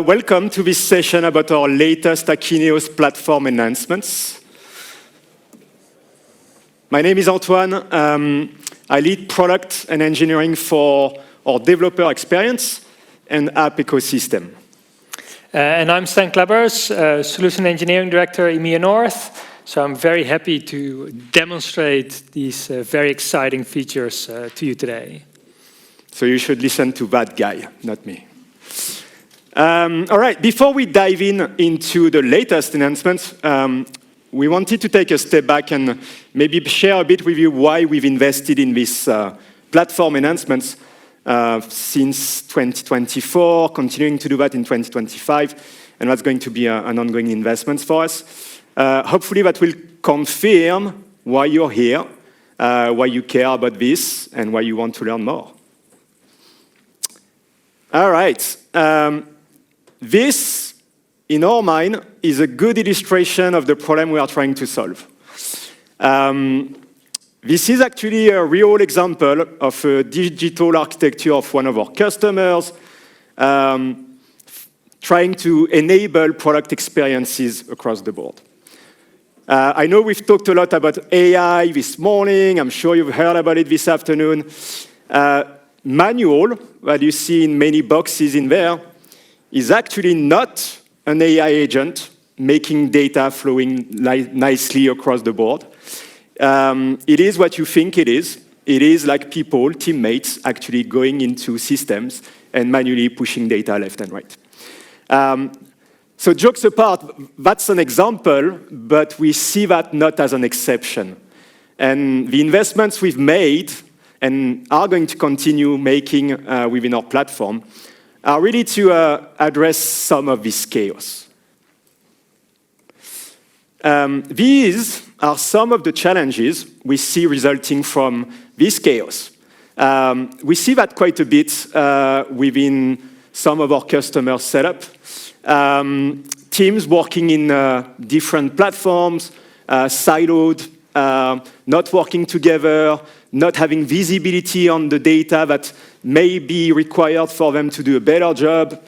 Welcome to this session about our latest Akeneo's platform enhancements. My name is Antoine. I lead product and engineering for our developer experience and app ecosystem. And I'm Stan Klebbers, Solution Engineering Director, EMEA North. So I'm very happy to demonstrate these very exciting features to you today. So you should listen to that guy, not me. All right, before we dive into the latest enhancements, we wanted to take a step back and maybe share a bit with you why we've invested in this platform enhancements since 2024, continuing to do that in 2025, and that's going to be an ongoing investment for us. Hopefully that will confirm why you're here, why you care about this, and why you want to learn more. All right. This, in our mind, is a good illustration of the problem we are trying to solve. This is actually a real example of a digital architecture of one of our customers trying to enable product experiences across the board. I know we've talked a lot about AI this morning. I'm sure you've heard about it this afternoon. Manual, that you see in many boxes in there, is actually not an AI agent making data flowing nicely across the board. It is what you think it is. It is like people, teammates, actually going into systems and manually pushing data left and right. So jokes apart, that's an example, but we see that not as an exception. And the investments we've made and are going to continue making within our platform are really to address some of this chaos. These are some of the challenges we see resulting from this chaos. We see that quite a bit within some of our customer setup. Teams working in different platforms, siloed, not working together, not having visibility on the data that may be required for them to do a better job.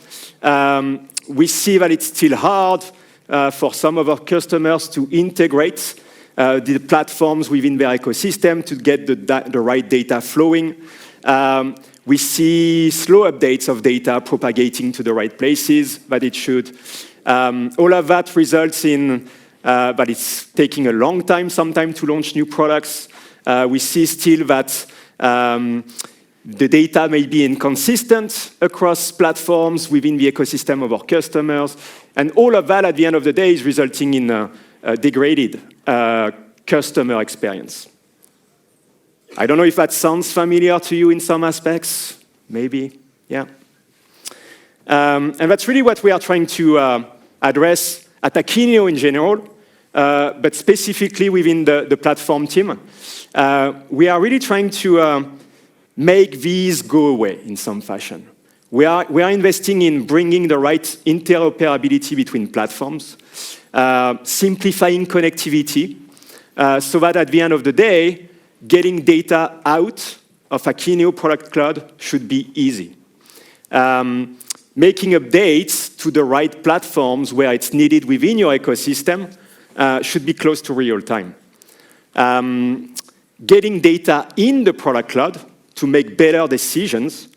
We see that it's still hard for some of our customers to integrate the platforms within their ecosystem to get the right data flowing. We see slow updates of data propagating to the right places that it should. All of that results in that it's taking a long time sometimes to launch new products. We see still that the data may be inconsistent across platforms within the ecosystem of our customers. And all of that, at the end of the day, is resulting in a degraded customer experience. I don't know if that sounds familiar to you in some aspects. Maybe, yeah. And that's really what we are trying to address at Akeneo in general, but specifically within the platform team. We are really trying to make these go away in some fashion. We are investing in bringing the right interoperability between platforms, simplifying connectivity, so that at the end of the day, getting data out of Akeneo Product Cloud should be easy. Making updates to the right platforms where it's needed within your ecosystem should be close to real time. Getting data in the product cloud to make better decisions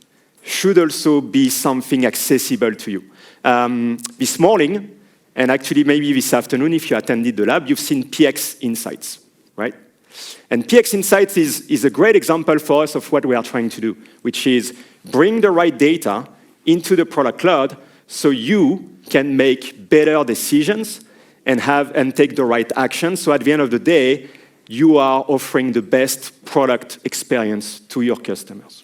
should also be something accessible to you. This morning, and actually maybe this afternoon if you attended the lab, you've seen PX Insights, right? And PX Insights is a great example for us of what we are trying to do, which is bring the right data into the product cloud so you can make better decisions and take the right action. So at the end of the day, you are offering the best product experience to your customers.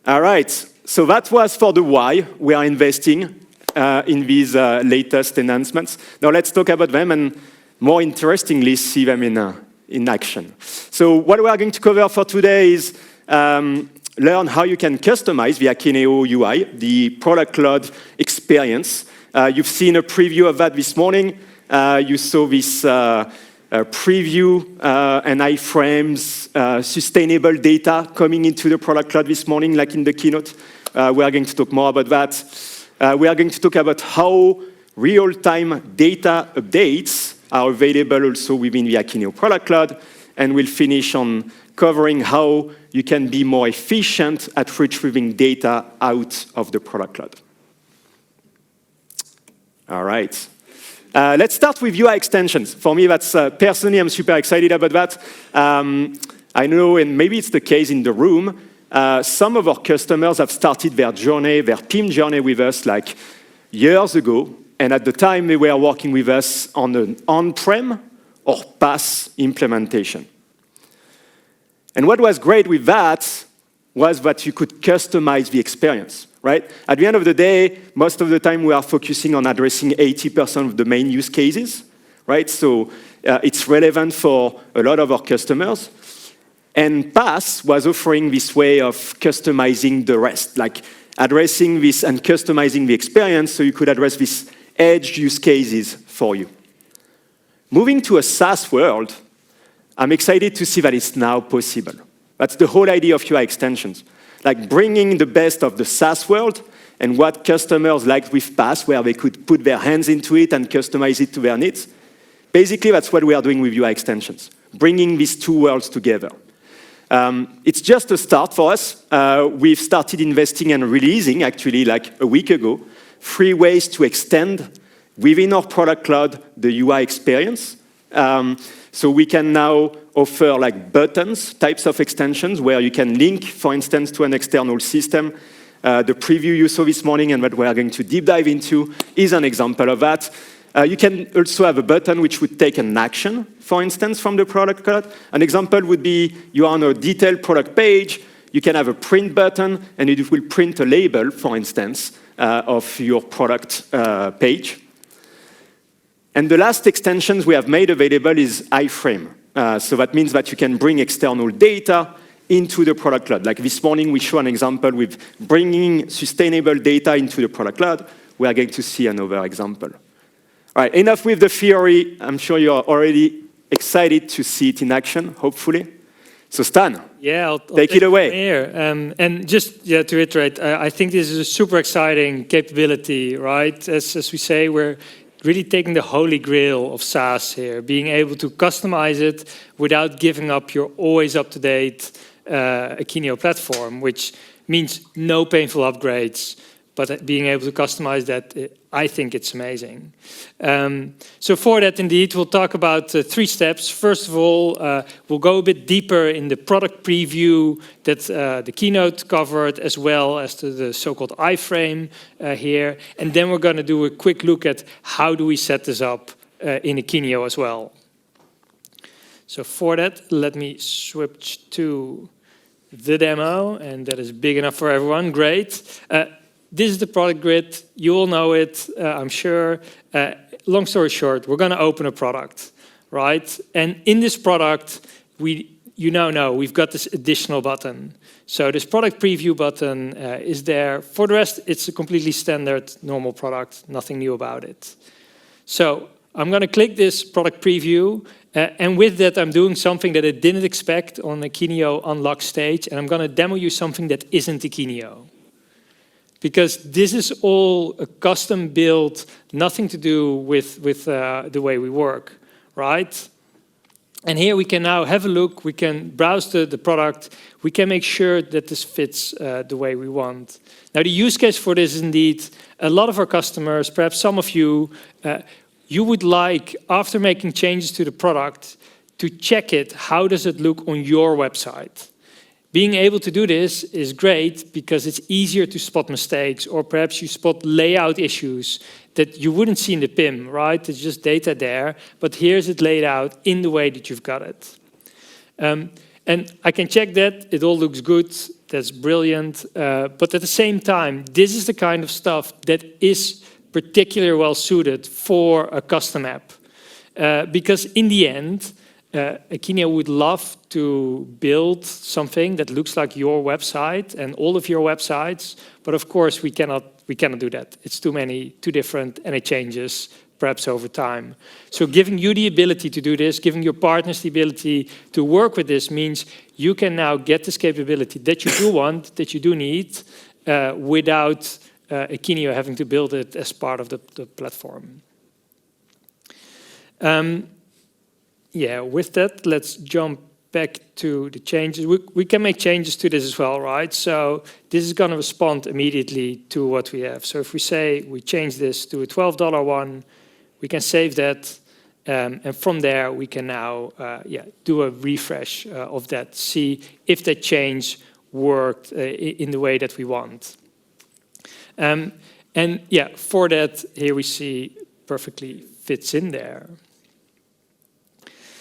All right, so that was for the why we are investing in these latest enhancements. Now let's talk about them and more interestingly, see them in action. So what we are going to cover for today is learn how you can customize the Akeneo UI, the product cloud experience. You've seen a preview of that this morning. You saw this preview and iframes sustainable data coming into the product cloud this morning, like in the keynote. We are going to talk more about that. We are going to talk about how real-time data updates are available also within the Akeneo product cloud, and we'll finish on covering how you can be more efficient at retrieving data out of the product cloud. All right. Let's start with UI extensions. For me, that's personally, I'm super excited about that. I know, and maybe it's the case in the room, some of our customers have started their journey, their PIM journey with us like years ago, and at the time they were working with us on an on-prem or PaaS implementation. And what was great with that was that you could customize the experience, right? At the end of the day, most of the time we are focusing on addressing 80% of the main use cases, right? So it's relevant for a lot of our customers. And PaaS was offering this way of customizing the rest, like addressing this and customizing the experience so you could address these edge use cases for you. Moving to a SaaS world, I'm excited to see that it's now possible. That's the whole idea of UI extensions, like bringing the best of the SaaS world and what customers liked with PaaS, where they could put their hands into it and customize it to their needs. Basically, that's what we are doing with UI extensions, bringing these two worlds together. It's just a start for us. We've started investing and releasing, actually, like a week ago, 3 ways to extend within our product cloud the UI experience. So we can now offer like buttons, types of extensions, where you can link, for instance, to an external system. The preview you saw this morning and what we are going to deep dive into is an example of that. You can also have a button which would take an action, for instance, from the product cloud. An example would be you are on a detailed product page, you can have a print button, and it will print a label, for instance, of your product page. And the last extensions we have made available is iframe. So that means that you can bring external data into the product cloud. Like this morning, we show an example with bringing sustainable data into the product cloud. We are going to see another example. All right, enough with the theory. I'm sure you're already excited to see it in action, hopefully. So Stan, I'll take it away. Here. And just to reiterate, I think this is a super exciting capability, right? As we say, we're really taking the holy grail of SaaS here, being able to customize it without giving up your always up-to-date Akeneo platform, which means no painful upgrades, but being able to customize that, I think it's amazing. So for that, indeed, we'll talk about 3 steps. First of all, we'll go a bit deeper in the product preview that the keynote covered, as well as to the so-called iframe here. And then we're going to do a quick look at how do we set this up in Akeneo as well. So for that, let me switch to the demo, and that is big enough for everyone. Great. This is the product grid. You all know it, I'm sure. Long story short, we're going to open a product, right? And in this product, you now know we've got this additional button. So this product preview button is there. For the rest, it's a completely standard, normal product, nothing new about it. So I'm going to click this product preview, and with that, I'm doing something that I didn't expect on the Akeneo Unlock stage, and I'm going to demo you something that isn't Akeneo. Because this is all a custom build, nothing to do with the way we work, right? And here we can now have a look, we can browse the product, we can make sure that this fits the way we want. Now the use case for this is indeed, a lot of our customers, perhaps some of you, you would like, after making changes to the product, to check it, how does it look on your website? Being able to do this is great because it's easier to spot mistakes, or perhaps you spot layout issues that you wouldn't see in the PIM, right? It's just data there, but here's it laid out in the way that you've got it. And I can check that, it all looks good, that's brilliant, but at the same time, this is the kind of stuff that is particularly well suited for a custom app. Because in the end, Akeneo would love to build something that looks like your website and all of your websites, but of course we cannot do that. It's too different, and it changes perhaps over time. So giving you the ability to do this, giving your partners the ability to work with this, means you can now get this capability that you do want, that you do need, without Akeneo having to build it as part of the platform. With that, let's jump back to the changes. We can make changes to this as well, right? So this is going to respond immediately to what we have. So if we say we change this to a $12 one, we can save that. And from there, we can now do a refresh of that, see if that change worked in the way that we want. For that, here we see perfectly fits in there.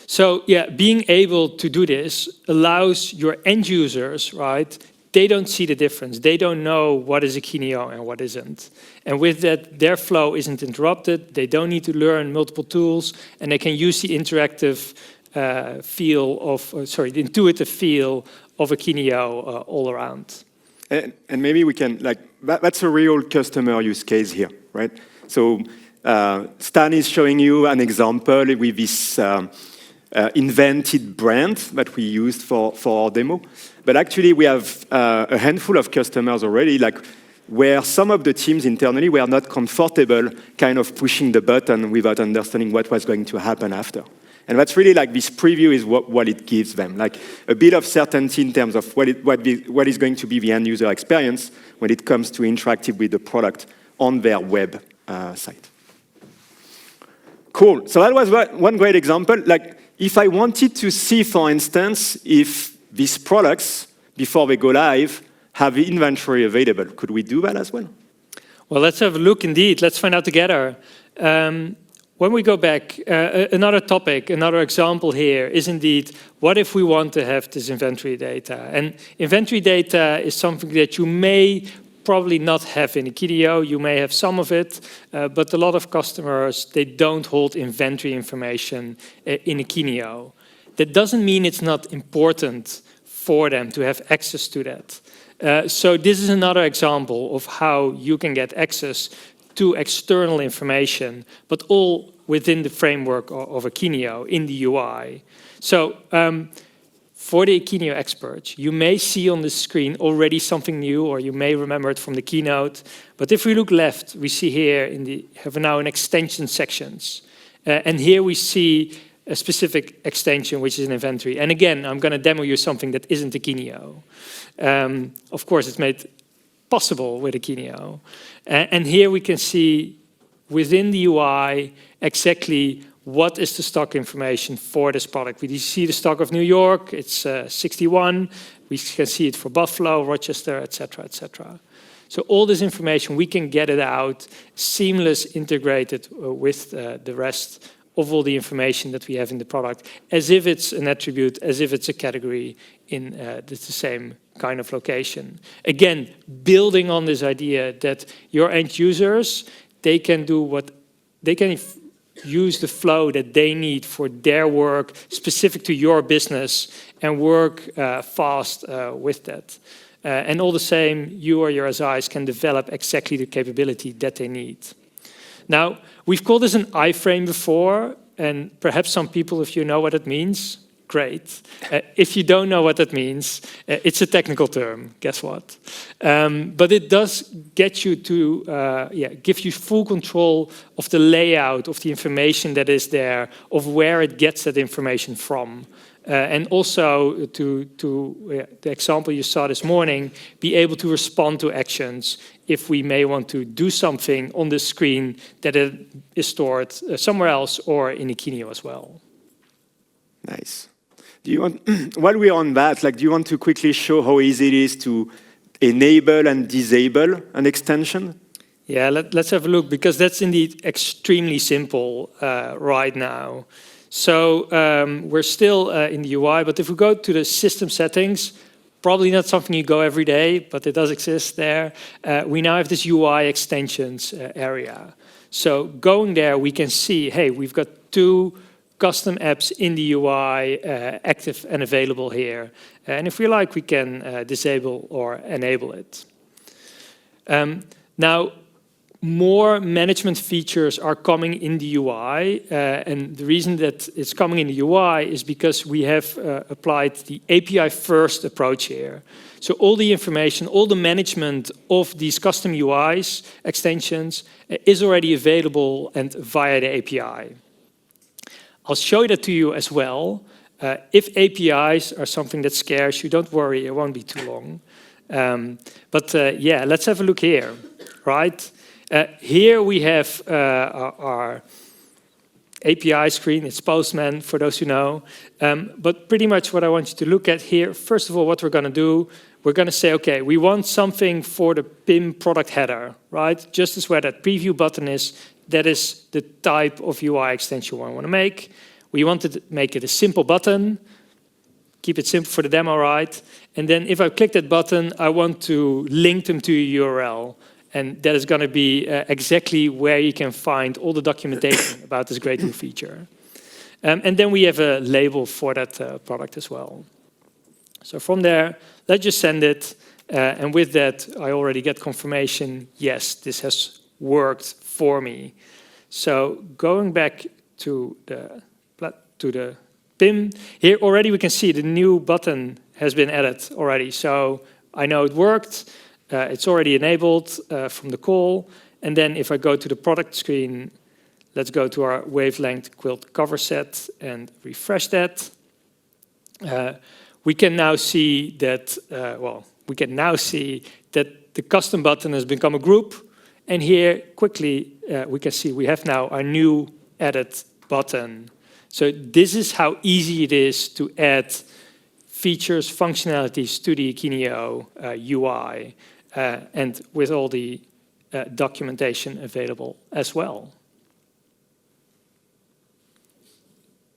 So being able to do this allows your end users, right? They don't see the difference. They don't know what is Akeneo and what isn't. And with that, their flow isn't interrupted. They don't need to learn multiple tools, and they can use the interactive the intuitive feel of Akeneo all around. And maybe we can, that's a real customer use case here, right? So Stan is showing you an example with this invented brand that we used for our demo. But actually, we have a handful of customers already, where some of the teams internally were not comfortable kind of pushing the button without understanding what was going to happen after. And that's really this preview is what it gives them, a bit of certainty in terms of what is going to be the end user experience when it comes to interacting with the product on their web site. Cool. So that was one great example. If I wanted to see, for instance, if these products, before they go live, have inventory available, could we do that as well? Well, let's have a look indeed. Let's find out together. When we go back, another topic, another example here is indeed, what if we want to have this inventory data? And inventory data is something that you may probably not have in Akeneo. You may have some of it, but a lot of customers, they don't hold inventory information in Akeneo. That doesn't mean it's not important for them to have access to that. So this is another example of how you can get access to external information, but all within the framework of Akeneo in the UI. So for the Akeneo experts, you may see on the screen already something new, or you may remember it from the keynote. But if we look left, we see here have now an extension sections. And here we see a specific extension, which is an inventory. And again, I'm going to demo you something that isn't Akeneo. Of course, it's made possible with Akeneo. And here we can see within the UI exactly what is the stock information for this product. We see the stock of New York, it's 61. We can see it for Buffalo, Rochester, etc., etc. So all this information, we can get it out, seamless, integrated with the rest of all the information that we have in the product, as if it's an attribute, as if it's a category in the same kind of location. Again, building on this idea that your end users, they can use the flow that they need for their work specific to your business and work fast with that. And all the same, you or your SIs can develop exactly the capability that they need. Now, we've called this an iframe before, and perhaps some people, if you know what it means, great. If you don't know what that means, it's a technical term, guess what? But it does get you to, give you full control of the layout of the information that is there, of where it gets that information from. And also to the example you saw this morning, be able to respond to actions if we may want to do something on the screen that is stored somewhere else or in Akeneo as well. Nice. Do you want, while we're on that, do you want to quickly show how easy it is to enable and disable an extension? Yeah, let's have a look, because that's indeed extremely simple right now. So we're still in the UI, but if we go to the system settings, probably not something you go every day, but it does exist there. We now have this UI extensions area. So going there, we can see, hey, we've got 2 custom apps in the UI active and available here. And if we like, we can disable or enable it. Now, more management features are coming in the UI, and the reason that it's coming in the UI is because we have applied the API-first approach here. So all the information, all the management of these custom UIs, extensions, is already available and via the API. I'll show that to you as well. If APIs are something that scares you, don't worry, it won't be too long. Yeah, let's have a look here, right? Here we have our API screen. It's Postman, for those who know. But pretty much what I want you to look at here, first of all, what we're going to do, we're going to say, okay, we want something for the PIM product header, right? Just as where that preview button is, that is the type of UI extension we want to make. We want to make it a simple button, keep it simple for the demo, right? And then if I click that button, I want to link them to a URL. And that is going to be exactly where you can find all the documentation about this great new feature. And then we have a label for that product as well. So from there, let's just send it. And with that, I already get confirmation, yes, this has worked for me. So going back to the PIM, here already we can see the new button has been added already. So I know it worked. It's already enabled from the call. And then if I go to the product screen, let's go to our wavelength quilt cover set and refresh that. We can now see that, the custom button has become a group. And here, quickly, we can see we have now our new added button. So this is how easy it is to add features, functionalities to the Akeneo UI, and with all the documentation available as well.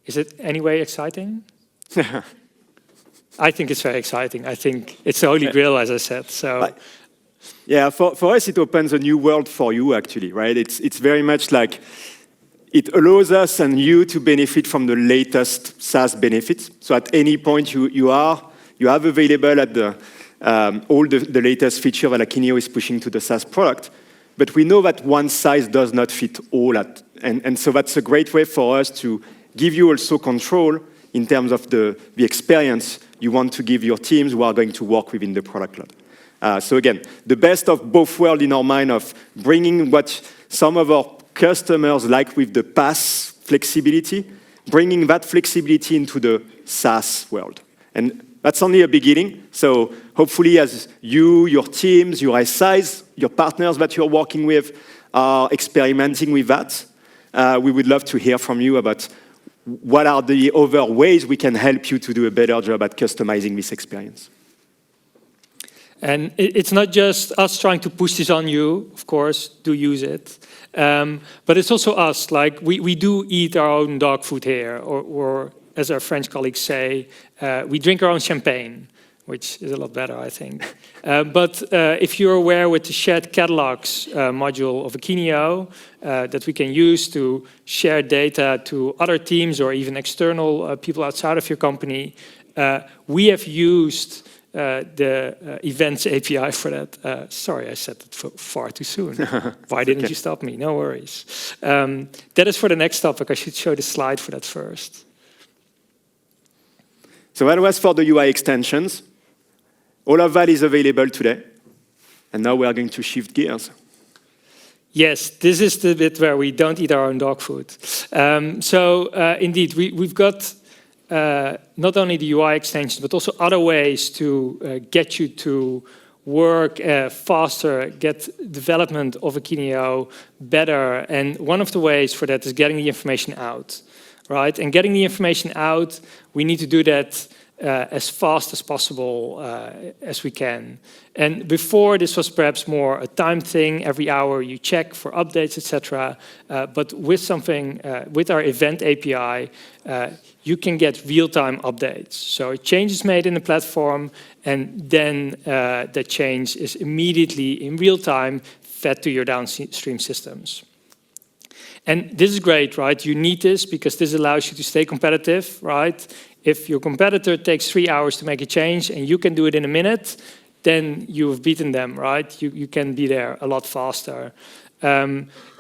Is it anyway exciting? I think it's very exciting. I think it's the holy grail, as I said. So, yeah, for us, it opens a new world for you, actually, right? It's very much like it allows us and you to benefit from the latest SaaS benefits. So at any point you have available at the all the latest feature that Akeneo is pushing to the SaaS product. But we know that one size does not fit all. And so that's a great way for us to give you also control in terms of the experience you want to give your teams who are going to work within the product cloud. So again, the best of both worlds in our mind of bringing what some of our customers like with the PaaS flexibility, bringing that flexibility into the SaaS world. And that's only a beginning. So hopefully as you, your teams, your SIs, your partners that you're working with are experimenting with that, we would love to hear from you about what are the other ways we can help you to do a better job at customizing this experience. And it's not just us trying to push this on you, of course, do use it. But it's also us, like we do eat our own dog food here, or as our French colleagues say, we drink our own champagne, which is a lot better, I think. But if you're aware with the shared catalogs module of Akeneo that we can use to share data to other teams or even external people outside of your company, we have used the Events API for that. Sorry, I said it far too soon. Why didn't you stop me? No worries. That is for the next topic. I should show the slide for that first. So that was for the UI extensions. All of that is available today. And now we are going to shift gears. Yes, this is the bit where we don't eat our own dog food. Indeed, we've got not only the UI extensions, but also other ways to get you to work faster, get development of Akeneo better. And one of the ways for that is getting the information out, right? And getting the information out, we need to do that as fast as possible as we can. And before, this was perhaps more a time thing. Every hour you check for updates, etc. But with something, with our Event API, you can get real-time updates. So a change is made in the platform, and then that change is immediately in real time fed to your downstream systems. And this is great, right? You need this because this allows you to stay competitive, right? If your competitor takes 3 hours to make a change and you can do it in a minute, then you've beaten them, right? You can be there a lot faster.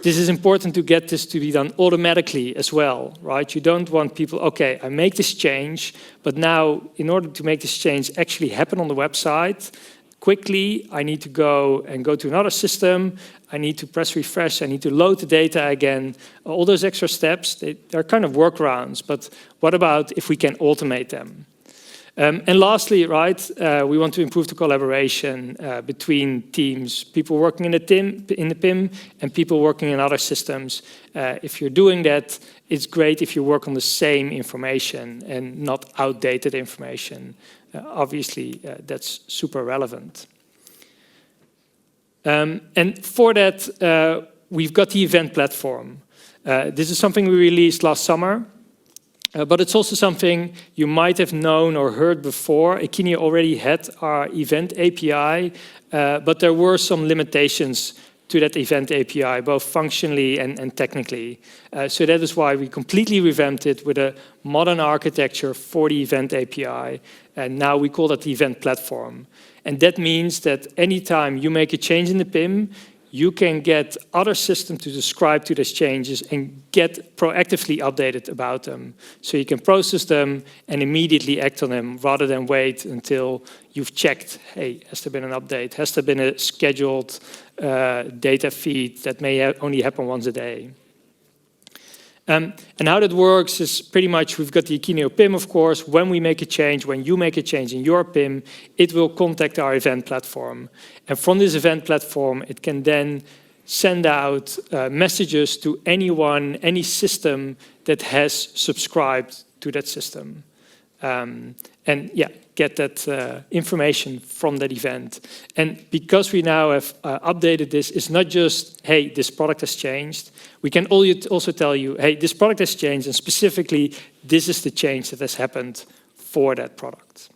This is important to get this to be done automatically as well, right? You don't want people, okay, I make this change, but now in order to make this change actually happen on the website, quickly, I need to go to another system, I need to press refresh, I need to load the data again. All those extra steps, they're kind of workarounds, but what about if we can automate them? And lastly, right, we want to improve the collaboration between teams, people working in the PIM and people working in other systems. If you're doing that, it's great if you work on the same information and not outdated information. Obviously, that's super relevant. And for that, we've got the event platform. This is something we released last summer. But it's also something you might have known or heard before. Akeneo already had our event API, but there were some limitations to that event API, both functionally and technically. So that is why we completely revamped it with a modern architecture for the event API. And now we call that the event platform. And that means that anytime you make a change in the PIM, you can get other systems to subscribe to those changes and get proactively updated about them. So you can process them and immediately act on them rather than wait until you've checked, hey, has there been an update? Has there been a scheduled data feed that may only happen once a day? And how that works is pretty much, we've got the Akeneo PIM, of course. When we make a change, when you make a change in your PIM, it will contact our event platform. And from this event platform, it can then send out messages to anyone, any system that has subscribed to that system. And yeah, get that information from that event. And because we now have updated this, it's not just, hey, this product has changed. We can also tell you, hey, this product has changed, and specifically, this is the change that has happened for that product.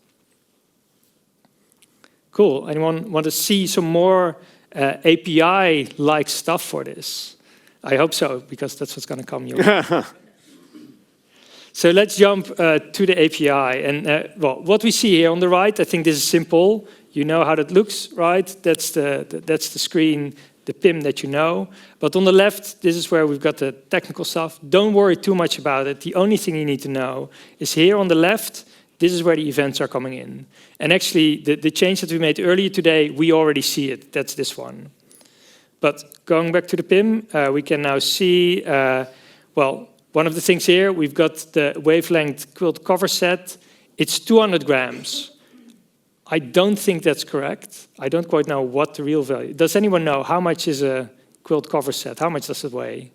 Cool. Anyone want to see some more API-like stuff for this? I hope so, because that's what's going to come your way. So let's jump to the API. And well, what we see here on the right, I think this is simple. You know how that looks, right? That's the screen, the PIM that you know. But on the left, this is where we've got the technical stuff. Don't worry too much about it. The only thing you need to know is here on the left, this is where the events are coming in. And actually, the change that we made earlier today, we already see it. That's this one. But going back to the PIM, we can now see, well, one of the things here, we've got the wavelength quilt cover set. It's 200 grams. I don't think that's correct. I don't quite know what the real value. Does anyone know how much is a quilt cover set? How much does it weigh?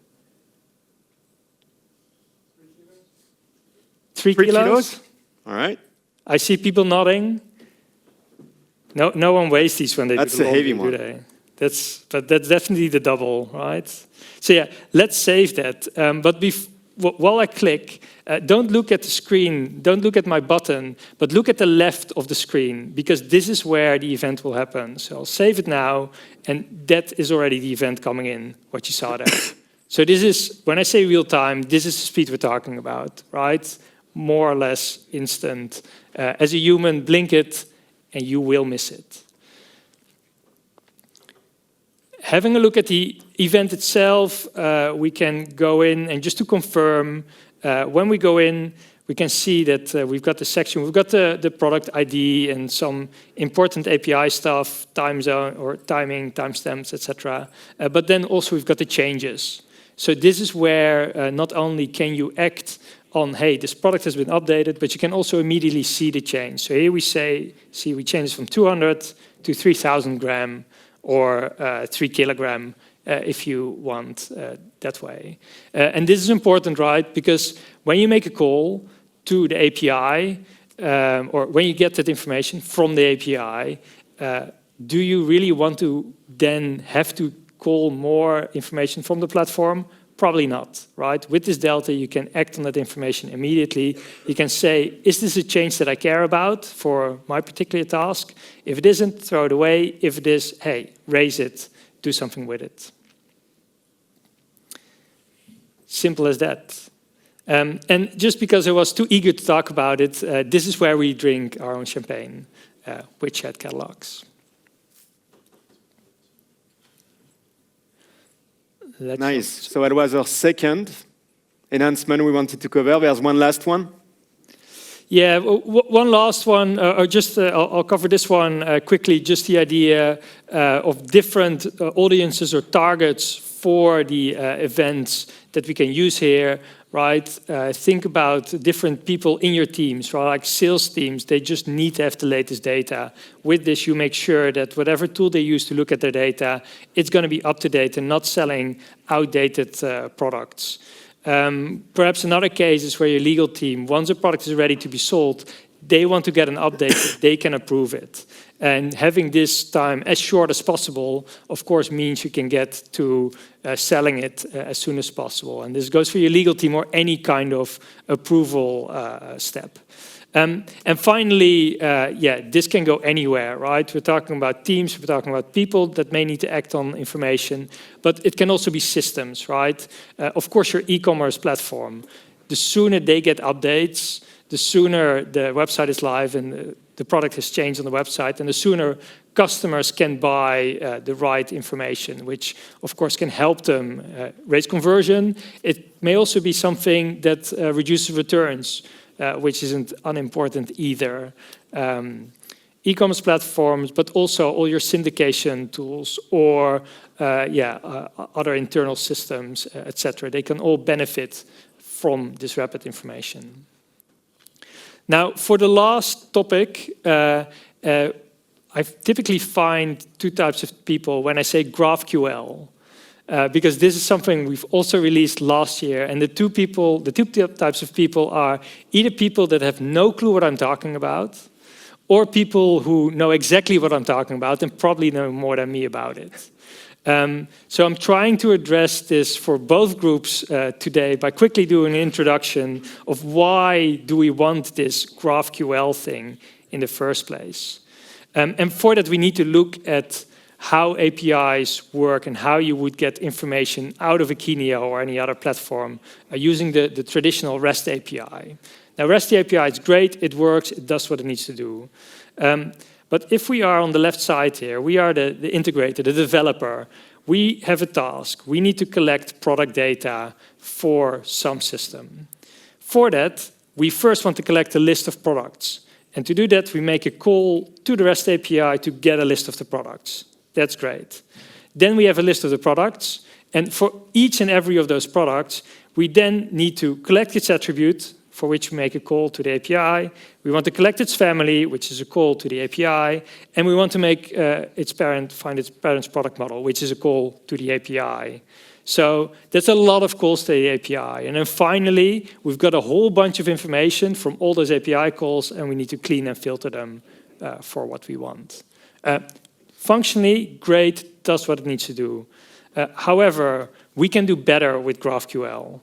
3 kilos? All right. I see people nodding. No one weighs these when they That's do the a heavy laundry, one. do they? But that's definitely the double, right? So yeah, let's save that. But while I click, don't look at the screen, don't look at my button, but look at the left of the screen, because this is where the event will happen. So I'll save it now, and that is already the event coming in, what you saw there. So this is, when I say real time, this is the speed we're talking about, right? More or less instant. As a human, blink it, and you will miss it. Having a look at the event itself, we can go in, and just to confirm, when we go in, we can see that we've got the section, we've got the product ID and some important API stuff, time zone or timing, timestamps, etc. But then also we've got the changes. So this is where not only can you act on, hey, this product has been updated, but you can also immediately see the change. So here we we changed from 200 to 3,000 gram, or 3 kilogram, if you want that way. And this is important, right? Because when you make a call to the API, or when you get that information from the API, do you really want to then have to call more information from the platform? Probably not, right? With this delta, you can act on that information immediately. You can say, is this a change that I care about for my particular task? If it isn't, throw it away. If it is, hey, raise it, do something with it. Simple as that. And just because I was too eager to talk about it, this is where we drink our own champagne, with chat catalogs. Nice. So that was our second enhancement we wanted to cover. There's one last one. Yeah, one last one, or just I'll cover this one quickly. Just the idea of different audiences or targets for the events that we can use here, right? Think about different people in your teams, right? Like sales teams, they just need to have the latest data. With this, you make sure that whatever tool they use to look at their data, it's going to be up to date and not selling outdated products. Perhaps another case is where your legal team, once a product is ready to be sold, they want to get an update, they can approve it. And having this time as short as possible, of course, means you can get to selling it as soon as possible. And this goes for your legal team or any kind of approval step. And finally, yeah, this can go anywhere, right? We're talking about teams, we're talking about people that may need to act on information, but it can also be systems, right? Of course, your e-commerce platform, the sooner they get updates, the sooner the website is live and the product has changed on the website, and the sooner customers can buy the right information, which of course can help them raise conversion. It may also be something that reduces returns, which isn't unimportant either. E-commerce platforms, but also all your syndication tools or other internal systems, etc. They can all benefit from this rapid information. Now, for the last topic, I typically find two types of people when I say GraphQL, because this is something we've also released last year. And the two types of people are either people that have no clue what I'm talking about, or people who know exactly what I'm talking about and probably know more than me about it. So I'm trying to address this for both groups today by quickly doing an introduction of why do we want this GraphQL thing in the first place. And for that, we need to look at how APIs work and how you would get information out of Akeneo or any other platform using the traditional REST API. Now, REST API is great, it works, it does what it needs to do. But if we are on the left side here, we are the integrator, the developer. We have a task. We need to collect product data for some system. For that, we first want to collect a list of products. And to do that, we make a call to the REST API to get a list of the products. That's great. Then we have a list of the products. And for each and every of those products, we then need to collect its attribute, for which we make a call to the API. We want to collect its family, which is a call to the API. And we want to make find its parent's product model, which is a call to the API. So that's a lot of calls to the API. And then finally, we've got a whole bunch of information from all those API calls, and we need to clean and filter them for what we want. Functionally, great, does what it needs to do. However, we can do better with GraphQL.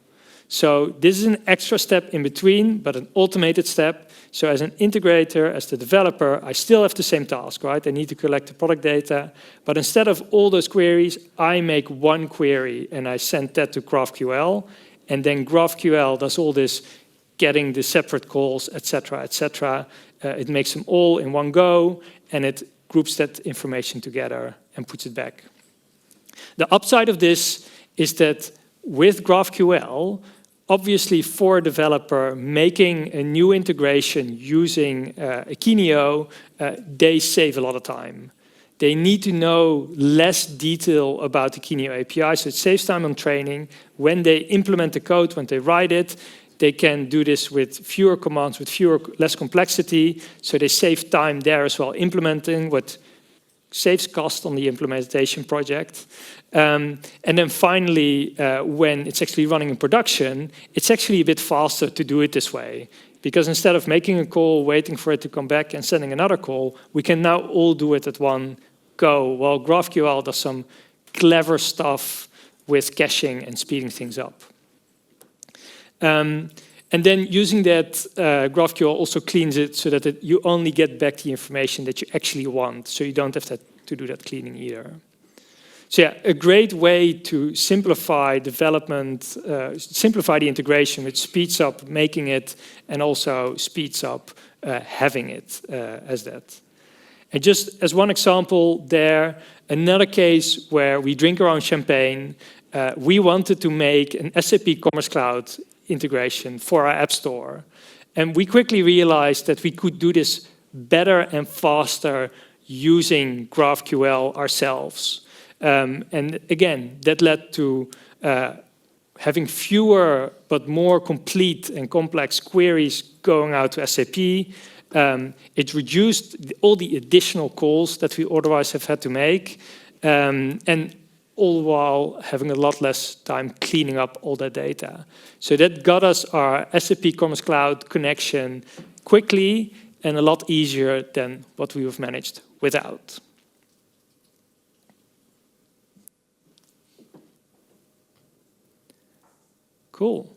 So this is an extra step in between, but an automated step. So as an integrator, as the developer, I still have the same task, right? I need to collect the product data. But instead of all those queries, I make one query and I send that to GraphQL. And then GraphQL does all this, getting the separate calls, etc., etc. It makes them all in one go, and it groups that information together and puts it back. The upside of this is that with GraphQL, obviously for a developer making a new integration using Akeneo, they save a lot of time. They need to know less detail about Akeneo API, so it saves time on training. When they implement the code, when they write it, they can do this with fewer commands, with less complexity, so they save time there as well, implementing what saves cost on the implementation project. And then finally, when it's actually running in production, it's actually a bit faster to do it this way. Because instead of making a call, waiting for it to come back and sending another call, we can now all do it at one go. While GraphQL does some clever stuff with caching and speeding things up. And then using that, GraphQL also cleans it so that you only get back the information that you actually want, so you don't have to do that cleaning either. So yeah, a great way to simplify development, simplify the integration, which speeds up making it and also speeds up having it as that. And just as one example there, another case where we drink our own champagne, we wanted to make an SAP Commerce Cloud integration for our App Store. And we quickly realized that we could do this better and faster using GraphQL ourselves. And again, that led to having fewer but more complete and complex queries going out to SAP. It reduced all the additional calls that we otherwise have had to make, and all while having a lot less time cleaning up all that data. So that got us our SAP Commerce Cloud connection quickly and a lot easier than what we have managed without. Cool.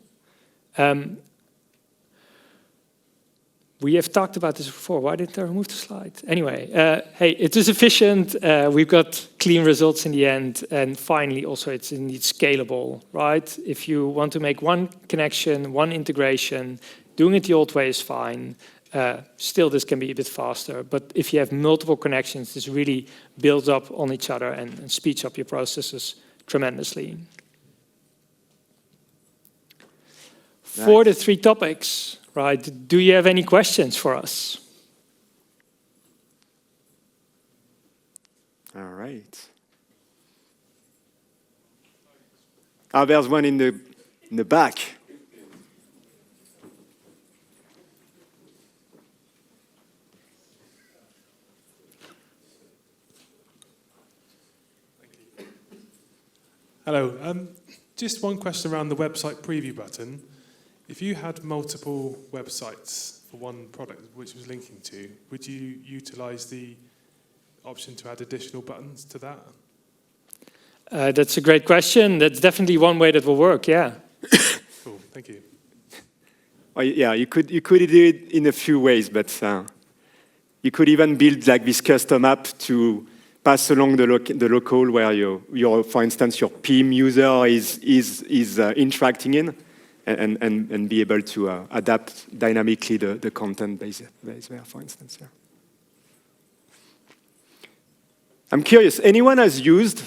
We have talked about this before. Why didn't I remove the slide? Anyway, hey, it is efficient. We've got clean results in the end. And finally, also, it's indeed scalable, right? If you want to make one connection, one integration, doing it the old way is fine. Still, this can be a bit faster. But if you have multiple connections, this really builds up on each other and speeds up your processes tremendously. Nice. For the 3 topics, right, do you have any questions for us? All right. There's one in the back. Hello. Just one question around the website preview button. If you had multiple websites for one product which was linking to, would you utilize the option to add additional buttons to that? That's a great question. That's definitely one way that will work, yeah. Cool, thank you. Well, yeah, you could do it in a few ways, but you could even build like this custom app to pass along the local where your, for instance, your PIM user is interacting in. And be able to adapt dynamically the content base there, for instance. Yeah. I'm curious, anyone has used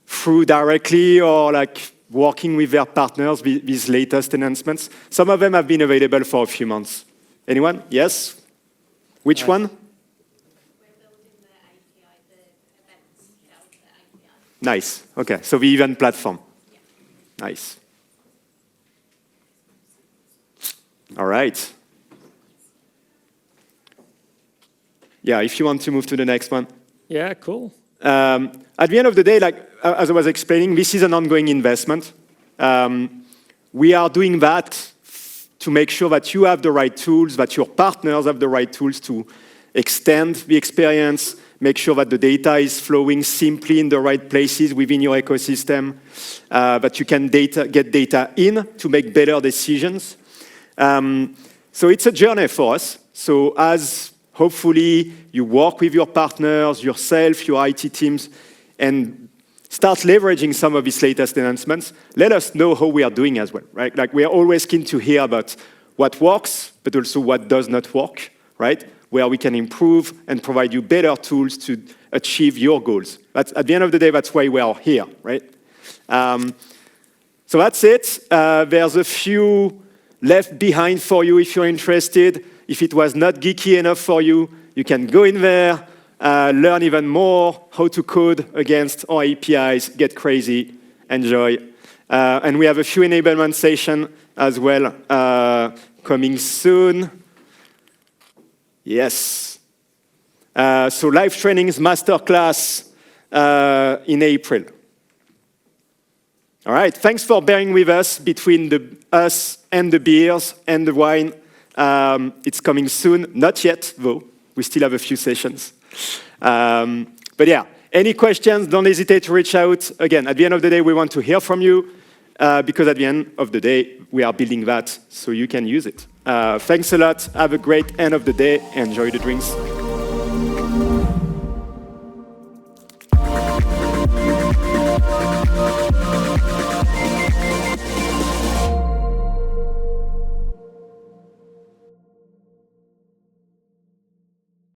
through directly or like working with their partners these latest enhancements? Some of them have been available for a few months. Anyone? Yes? Which one? We're building the API, the events, the API. Nice. Okay, so the event platform. Yeah. Nice. All right. Yeah, if you want to move to the next one. Yeah, cool. At the end of the day, like as I was explaining, this is an ongoing investment. We are doing that to make sure that you have the right tools, that your partners have the right tools to extend the experience, make sure that the data is flowing simply in the right places within your ecosystem, that you can get data in to make better decisions. So it's a journey for us. So as hopefully you work with your partners, yourself, your IT teams, and start leveraging some of these latest enhancements, let us know how we are doing as well, right? Like we are always keen to hear about what works, but also what does not work, right? Where we can improve and provide you better tools to achieve your goals. That's, at the end of the day, that's why we are here, right? So that's it. There's a few left behind for you if you're interested. If it was not geeky enough for you, you can go in there, learn even more how to code against our APIs, get crazy, enjoy. And we have a few enablement sessions as well coming soon. Yes. So live trainings, masterclass in April. All right, thanks for bearing with us between us and the beers and the wine. It's coming soon. Not yet, though. We still have a few sessions. But yeah, any questions, don't hesitate to reach out. Again, at the end of the day, we want to hear from you because at the end of the day, we are building that so you can use it. Thanks a lot. Have a great end of the day. Enjoy the drinks.